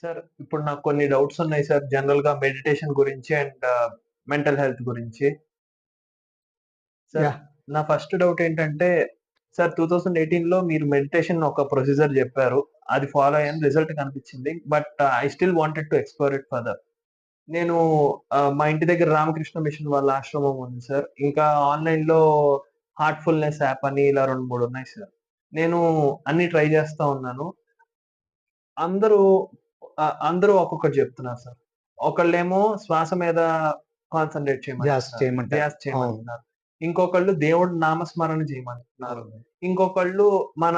Sir ఇప్పుడు నాకు కొన్ని డౌట్స్ ఉన్నాయి సార్. జనరల్‌గా మెడిటేషన్ గురించి అండ్ మెంటల్ హెల్త్ గురించి. Sir yeah! నా ఫస్ట్ డౌట్ ఏంటంటే, సార్ 2018లో మీరు మెడిటేషన్ ఒక ప్రొసీజర్ జెప్పారు. అది ఫాలో అయ్యాను. రిజల్ట్ కనిపించింది. But I still wanted to explore it further. నేను మా ఇంటి దగ్గర రామకృష్ణ మిషన్ వాళ్ళ ఆశ్రమం ఉంది సార్. ఇంకా ఆన్‌లైన్‌లో హార్ట్‌ఫుల్‌నెస్ యాప్ అని ఇలా 2, 3 ఉన్నాయి సార్. నేను అన్నీ ట్రై చేస్తా ఉన్నాను. అందరూ అందరూ ఒక్కొక్కటి జెప్తున్నారు సార్. ఒకళ్ళేమో శ్వాస మీద కాన్సంట్రేట్ ధ్యాస చేయమంటున్నారు. చేయమంటారు. ధ్యాస అవును. చేయమంటున్నారు. ఇంకొకళ్ళు దేవుడి నామస్మరణ చేయమంటున్నారు. అవును. ఇంకొకళ్ళు మన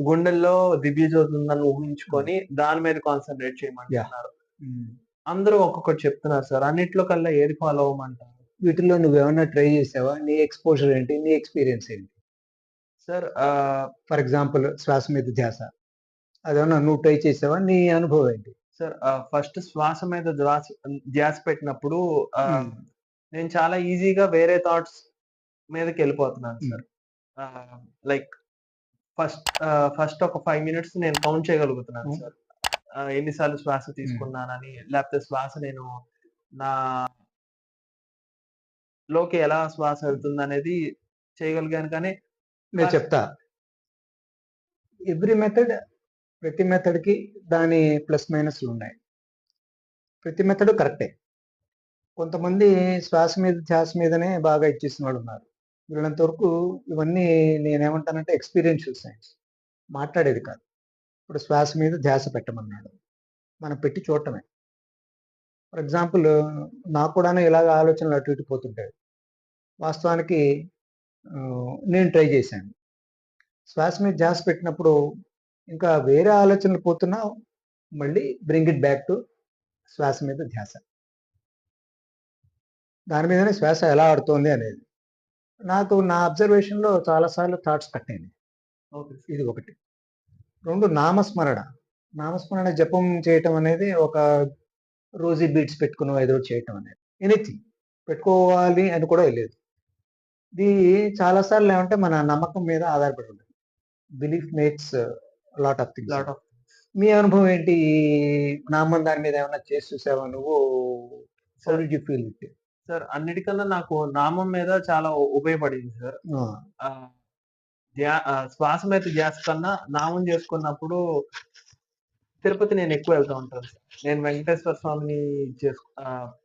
గుండెల్లో దివ్య జ్యోతి ఉందని ఊహించుకొని దాని మీద కాన్సంట్రేట్ యాహ్! చేయమంటున్నారు. హ్మ్. అందరూ ఒక్కొక్కటి చెప్తున్నారు సార్. అన్నిట్లో కల్లా ఏది ఫాలో అవ్వమంటారు? వీటిల్లో నువ్వేమన్నా ట్రై చేసావా? నీ ఎక్స్‌పోజర్ ఏంటి? నీ ఎక్స్‌పీరియన్స్ ఏంటి? సార్ ఫర్ ఎగ్జాంపుల్ శ్వాస మీద ధ్యాస. అదేమన్నా నువ్వు ట్రై చేసావా? నీ అనుభవం ఏంటి? సార్ ఫస్ట్ శ్వాస మీద ధ్యాస పెట్టినప్పుడు హ్మ్. నేను చాలా ఈజీగా వేరే థాట్స్ మీదకెళ్ళిపోతున్నాను హ్మ్. సార్. ఆహ్, లైక్ ఫస్ట్ ఒక 5 మినిట్స్ నేను కౌంట్ చేయగలుగుతున్నాను హ్మ్. సార్. ఎన్ని సార్లు శ్వాస హ్మ్. తీసుకున్నానని, లేపోతే శ్వాస నేను నా లోకి ఎలా శ్వాస వెళ్తుందనేది చేయగలిగాను కానీ నేను ఫస్ట్ చెప్తా. ఎవ్రి మెథడ్ ప్రతి మెథడ్‌కి దాని ప్లస్ మైనస్‌లున్నాయి. ప్రతి మెథడు కరెక్టే. కొంతమంది శ్వాస మీద, ధ్యాస మీదనే బాగా ఇచ్చేసిన వాళ్ళున్నారు. వీళ్ళంత వరకు ఇవన్నీ నేనేమంటానంటే ఎక్స్‌పీరియన్షియల్ సైన్స్. మాట్లాడేది కాదు. ఇప్పుడు శ్వాస మీద ధ్యాస పెట్టమన్నాడు. మనం పెట్టి చూడటమే. ఫర్ ఎగ్జాంపుల్ నాకు కూడాను ఇలాగ ఆలోచనలు అటు ఇటు పోతుంటాయి. వాస్తవానికి నేను ట్రై చేశాను. శ్వాస మీద ధ్యాస పెట్టినప్పుడు ఇంకా వేరే ఆలోచనలు పోతున్నా మళ్ళీ బ్రింగ్ ఇట్ బ్యాక్ టు శ్వాస మీద ధ్యాస. దాని మీదనే శ్వాస ఎలా ఆడుతోంది అనేది. నాకు నా అబ్జర్వేషన్‌లో చాలా సార్లు థాట్స్ కట్టయినాయి. ఓకే. ఇది ఒకటి. 2 నామస్మరణ. నామస్మరణ జపం చేయటం అనేది ఒక రోజీ బీట్స్ పెట్టుకునో ఏదో ఒకటి చేయటం అనేది. ఎనీథింగ్ పెట్టుకోవాలి అని కూడా లేదు. ఇది చాలా సార్లు ఏమంటే మన నమ్మకం మీద ఆధారపడి ఉంటుంది. Belief makes lot of things lot అని. ఆఫ్ మీ అనుభవం ఏంటి? ఈ నామం దాని మీద ఏమన్నా చేసి చూసావా నువ్వు? How sir, did you feel it? Sir అన్నిటికన్నా నాకు నామం మీద చాలా ఉపయోగపడింది సార్. ఆ! ఆహ్, శ్వాస మీద ధ్యాస కన్నా నామం చేసుకున్నప్పుడు తిరుపతి నేనెక్కువ వెళ్తా ఉంటాను సార్. నేను వెంకటేశ్వర స్వామిని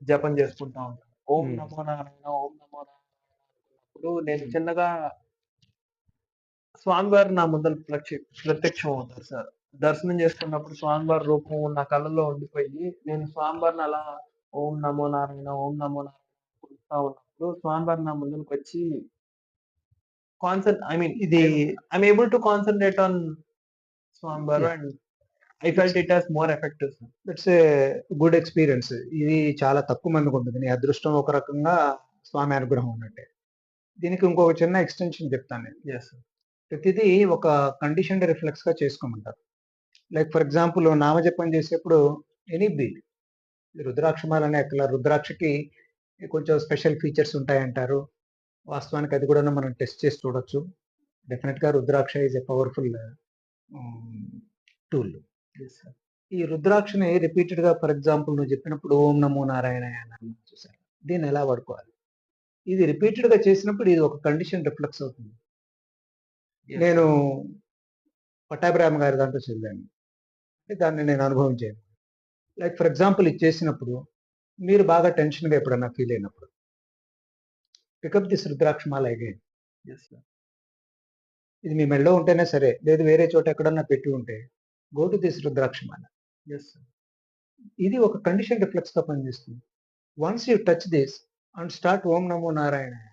జపం చేసుకుంటా ఉంటాను. ఓం హ్మ్. నమో నారాయణ, ఓం నమో నారాయణ అనుకున్నప్పుడు నేను హ్మ్. చిన్నగా స్వామివారు నా ముందల ప్రత్యక్షం అవుతారు సార్. దర్శనం చేసుకున్నప్పుడు స్వామివారి రూపం నా కళ్ళలో ఉండిపోయి, నేను స్వామివారిని అలా ఓం నమో నారాయణ, ఓం నమో నారాయణ పిలుస్తా ఉన్నప్పుడు స్వామివారు నా ముందలకొచ్చి ఐ మీన్ ఇది I'm able to concentrate on స్వామివారు yeah! And I it's felt it as more effective sir. It's a good experience. ఇది చాలా తక్కువ మందికుంటది. నీ అదృష్టం ఒక రకంగా స్వామి అనుగ్రహం ఉన్నట్టే. దీనికి ఇంకొక చిన్న ఎక్స్‌టెన్షన్ చెప్తాను నేను. Yes sir. ప్రతిదీ ఒక కండిషన్డ్ రిఫ్లెక్స్‌గా చేసుకోమంటారు. లైక్ ఫర్ ఎగ్జాంపుల్ నామజపం చేసేప్పుడు ఎనీ బ్రీత్ రుద్రాక్షమాలనే అక్కల రుద్రాక్షకి కొంచెం స్పెషల్ ఫీచర్స్ ఉంటాయంటారు. వాస్తవానికి అది కూడాను మనం టెస్ట్ చేసి చూడొచ్చు. డెఫినిట్‌గా రుద్రాక్ష ఈస్ ఎ పవర్‌ఫుల్ హ్మ్, టూల్. Yes sir. ఈ రుద్రాక్షని రిపీటెడ్‌గా ఫర్ ఎగ్జాంపుల్ నువ్వు చెప్పినప్పుడు ఓం నమో నారాయణాయ అన్నాను చూసారా? దీన్ని ఎలా వాడుకోవాలి? ఇది రిపీటెడ్‌గా చేసినప్పుడు ఇది ఒక కండిషన్ రిఫ్లెక్స్ అవుతుంది. యెస్ నేను సార్. పట్టాభిరామ గారి దాంట్లో చదివాను. దాన్ని నేను అనుభవించాను. లైక్ ఫర్ ఎగ్జాంపుల్ ఇది చేసినప్పుడు మీరు బాగా టెన్షన్‌గా ఎప్పుడన్నా ఫీల్ అయినప్పుడు పికప్ దిస్ రుద్రాక్షమాల అగైన్. Yes sir. ఇది మీ మెడలో ఉంటేనే సరే, లేదు వేరే చోట ఎక్కడన్నా పెట్టి ఉంటే go to this rudrakshamala. Yes sir. ఇది ఒక కండిషన్ రిఫ్లెక్స్‌గా పనిచేస్తుంది. Once you touch this and start Om నమో నారాయణాయ,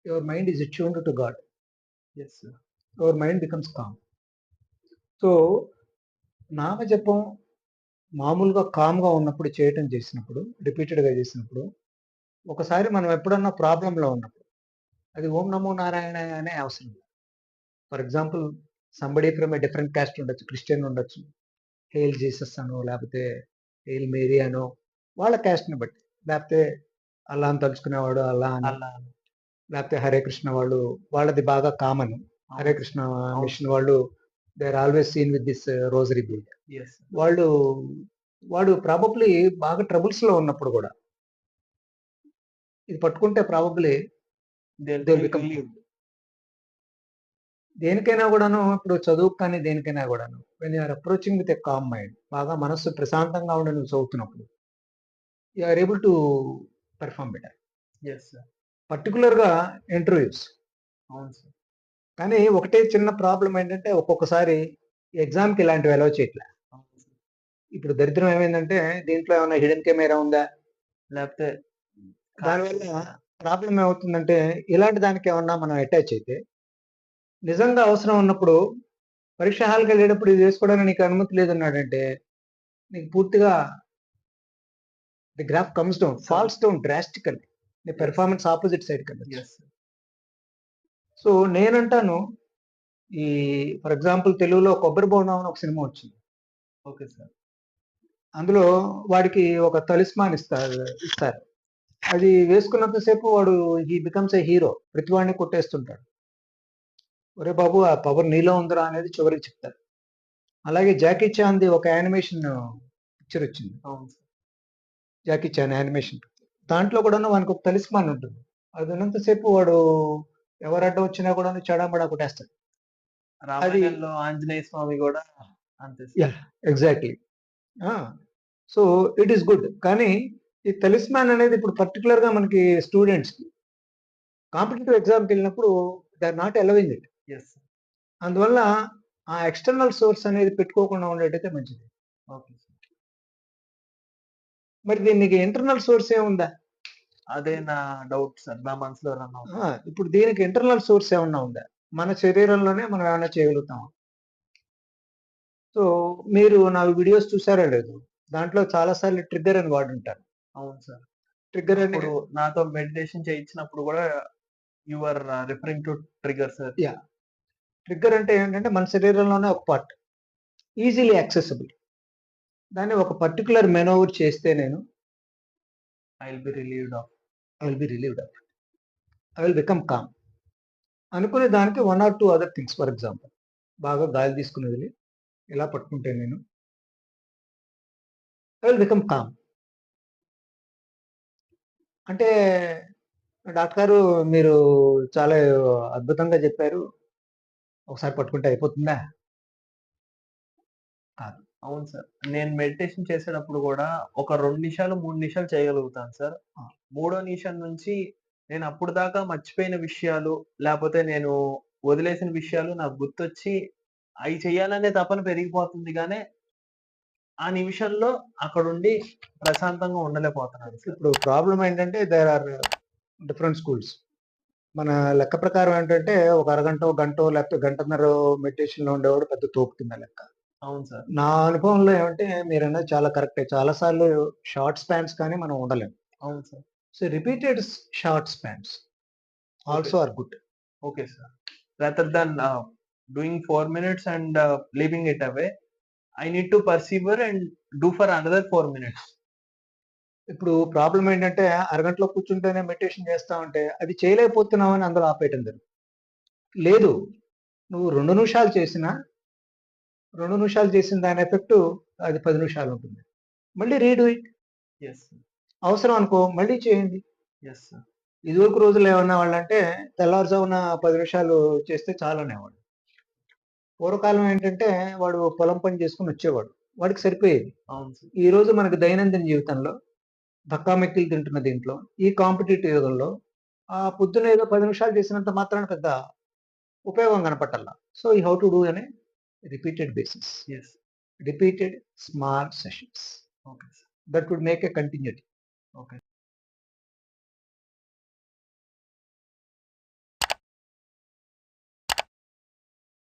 your mind is tuned to God. Yes sir. Your mind becomes calm. So, నామజపం మామూలుగా కామ్‌గా ఉన్నప్పుడు చేయటం చేసినప్పుడు, రిపీటెడ్‌గా చేసినప్పుడు, ఒకసారి మనం ఎప్పుడన్నా ప్రాబ్లమ్‌లో ఉన్నప్పుడు, అది ఓం నమో నారాయణాయ అనే అవసరం లేదు. For example somebody from a different cost ఉండొచ్చు. క్రిస్టియన్ ఉండొచ్చు. హెయిల్ జీసస్ అనో, లేపోతే హెయిల్ మేరీ అనో, వాళ్ళ కాస్ట్‌ని బట్టి. లేపోతే అల్లాని తలుచుకునేవాడు అల్లా అని, అలా లేపోతే హరే కృష్ణ వాళ్ళు వాళ్ళది బాగా కామన్. హరే అవును సార్. కృష్ణ అవును మిషన్ సార్. వాళ్ళు they are always seen with this rosary bead. Yes. వాళ్ళు వాడు ప్రాబబ్లీ బాగా ట్రబుల్స్‌లో ఉన్నప్పుడు గూడా ఇది పట్టుకుంటే probably they will they will feel become relieved. దేనికైనా గూడాను ఇప్పుడు చదువుకు కానీ దేనికైనా గూడాను when you are approaching with a calm mind బాగా మనస్సు ప్రశాంతంగా ఉండి నువ్వు చదువుతున్నప్పుడు you are able to perform better. Yes sir. పర్టిక్యులర్‌గా ఇంటర్వ్యూస్. అవును సార్. కానీ ఒకటే చిన్న ప్రాబ్లమ్ ఏంటంటే ఒక్కొక్కసారి ఎగ్జామ్‌కి ఇలాంటివి అలౌ చేయట్లే. అవును సార్. ఇప్పుడు దరిద్రం ఏమైందంటే దీంట్లో ఏమన్నా హిడెన్ కెమెరా ఉందా? లేకపోతే దానివల్ల ప్రాబ్లమ్ ఏమవుతుందంటే ఇలాంటి దానికి ఏమన్నా మనం అటాచ్ అయితే నిజంగా అవసరం ఉన్నప్పుడు పరీక్ష హాల్‌కెళ్ళేటప్పుడు ఇది వేసుకోవడానికి నీకు అనుమతి లేదన్నాడంటే నీకు పూర్తిగా the graph comes down, falls down drastically. నీ Yes. పెర్ఫార్మన్స్ ఆపోజిట్ సైడ్‌కెళ్ళొచ్చు. యెస్. సో నేనంటాను ఈ ఫర్ ఎగ్జాంపుల్ తెలుగులో 'కొబ్బరి బోండం' అని ఒక సినిమా వచ్చింది. Okay sir. అందులో వాడికి ఒక తలిస్మాన్ ఇస్తారు. అది వేసుకున్నంత సేపు వాడు హి బికమ్స్ ఎ హీరో. ప్రతి వాడిని కొట్టేస్తుంటాడు. ఒరేయ్ బాబు! ఆ పవర్ నీలో ఉందిరా అనేది చివరికి చెప్తాడు. అలాగే 'జాకీ చాన్‌ది' ఒక యానిమేషన్ పిక్చర్ వచ్చింది. అవును సార్. 'Jackie Chan' animation. దాంట్లో కూడాను వానికి ఒక తలిస్మాన్ ఉంటుంది. అది ఉన్నంత సేపు వాడు ఎవరు అడ్డం వచ్చినా కూడాను చెడామడా కొట్టేస్తాడు. రామాయణంలో ఆంజనేయ స్వామి గూడా అంతే సార్. యాహ్! ఎగ్జాక్ట్‌లీ. ఆ! So it is good. కానీ ఈ తలిస్మాన్ అనేది ఇప్పుడు పర్టిక్యులర్‌గా మనకి స్టూడెంట్స్‌కి కాంపిటీటివ్ ఎగ్జామ్‌కెళ్ళినప్పుడు they are not allowing it. Yes. అందువల్ల ఆ ఎక్స్‌టర్నల్ సోర్స్ అనేది పెట్టుకోకుండా ఉండేటైతే మంచిది. Okay sir. మరి దీనికి ఇంటర్నల్ సోర్స్ ఏముందా? అదే నా డౌట్ సార్. నా మనసులో రన్ అవుతుంది. ఇప్పుడు దీనికి ఇంటర్నల్ సోర్స్ ఏమన్నా ఉందా? మన శరీరంలోనే మనం ఏమన్నా చేయగలుగుతామా? సో మీరు నా వీడియోస్ చూసారో లేదో? దాంట్లో చాలా సార్లు ట్రిగ్గర్ అని వాడుంటాను. అవును సార్. ట్రిగ్గర్ అని అప్పుడు నాతో మెడిటేషన్ చేయించినప్పుడు గూడా you are referring to trigger sir. Yeah! Trigger అంటే ఏంటంటే మన శరీరంలోనే ఒక పార్ట్. Easily accessible. దాన్ని ఒక పర్టిక్యులర్ మేనోవర్ చేస్తే నేను I will be relieved off. I will be relieved off. I will become calm. అనుకునే దానికి 1 or 2 other things for example. బాగా గాలి తీసుకొని వదిలి ఇలా పట్టుకుంటే నేను ఐ విల్ బికమ్ కామ్. అంటే డాక్టర్ గారు మీరు చాలా అద్భుతంగా చెప్పారు. ఒకసారి పట్టుకుంటే అయిపోతుందా? కాదు. అవును సార్. నేను మెడిటేషన్ చేసేటప్పుడు గూడా ఒక 2 నిమిషాలు, 3 నిమిషాలు చేయగలుగుతాను సార్. ఆ! మూడో నిమిషం నుంచి నేను అప్పటిదాకా మర్చిపోయిన విషయాలు, లేపోతే నేను వదిలేసిన విషయాలు నాకు గుర్తొచ్చి అయి చేయాలనే తపన పెరిగిపోతుంది గానీ, ఆ నిమిషంలో అక్కడుండి ప్రశాంతంగా ఉండలేకపోతున్నాను సార్. ఇప్పుడు ప్రాబ్లమ్ ఏంటంటే దేర్ ఆర్ డిఫరెంట్ స్కూల్స్. మన లెక్క ప్రకారం ఏంటంటే ఒక అరగంటో, గంటో లేకపోతే గంటన్నరో మెడిటేషన్‌లో ఉండేవాడు పెద్ద తోపు కింద లెక్క. అవును సార్. నా అనుభవంలో ఏమంటే మీరన్నది చాలా కరెక్టే. చాలా సార్లు షార్ట్ స్పాన్స్ కానీ మనం ఉండలేం. అవును sir. So repeated short spans also are good. Okay sir. Rather than doing 4 minutes and leaving it away, I need to persevere and do for another 4 minutes. ఇప్పుడు ప్రాబ్లమ్ ఏంటంటే అరగంటలో కూర్చుంటేనే మెడిటేషన్ చేస్తామంటే అది చేయలేకపోతున్నామని అందులో ఆపేయటం జరుగుతుంది. లేదు. నువ్వు 2 నిమిషాలు చేసినా 2 నిమిషాలు చేసిన దాని ఎఫెక్టు అది 10 నిమిషాలు ఉంటుంది. మళ్ళీ రీడూ ఇట్. యెస్. అవసరం అనుకో మళ్ళీ చేయండి. Yes sir. ఇదివరకు రోజుల్లో ఏమనేవాళ్ళంటే తెల్లవారుజామున 10 నిమిషాలు చేస్తే చాలనేవాడు. పూర్వకాలం ఏంటంటే వాడు పొలం పని చేసుకొని వచ్చేవాడు. వాడికి సరిపోయేది. అవును సార్. ఈ రోజు మనకు దైనందిన జీవితంలో ధక్కామెక్కిలు తింటున్న దీంట్లో ఈ కాంపిటీటివ్ యుగంలో పొద్దున్న ఏదో 10 నిమిషాలు చేసినంత మాత్రాన పెద్ద ఉపయోగం కనపట్టల్లా. So you how to do అనే repeated basis. Yes. Repeated small sessions. Okay sir. That would make a continuity. Okay.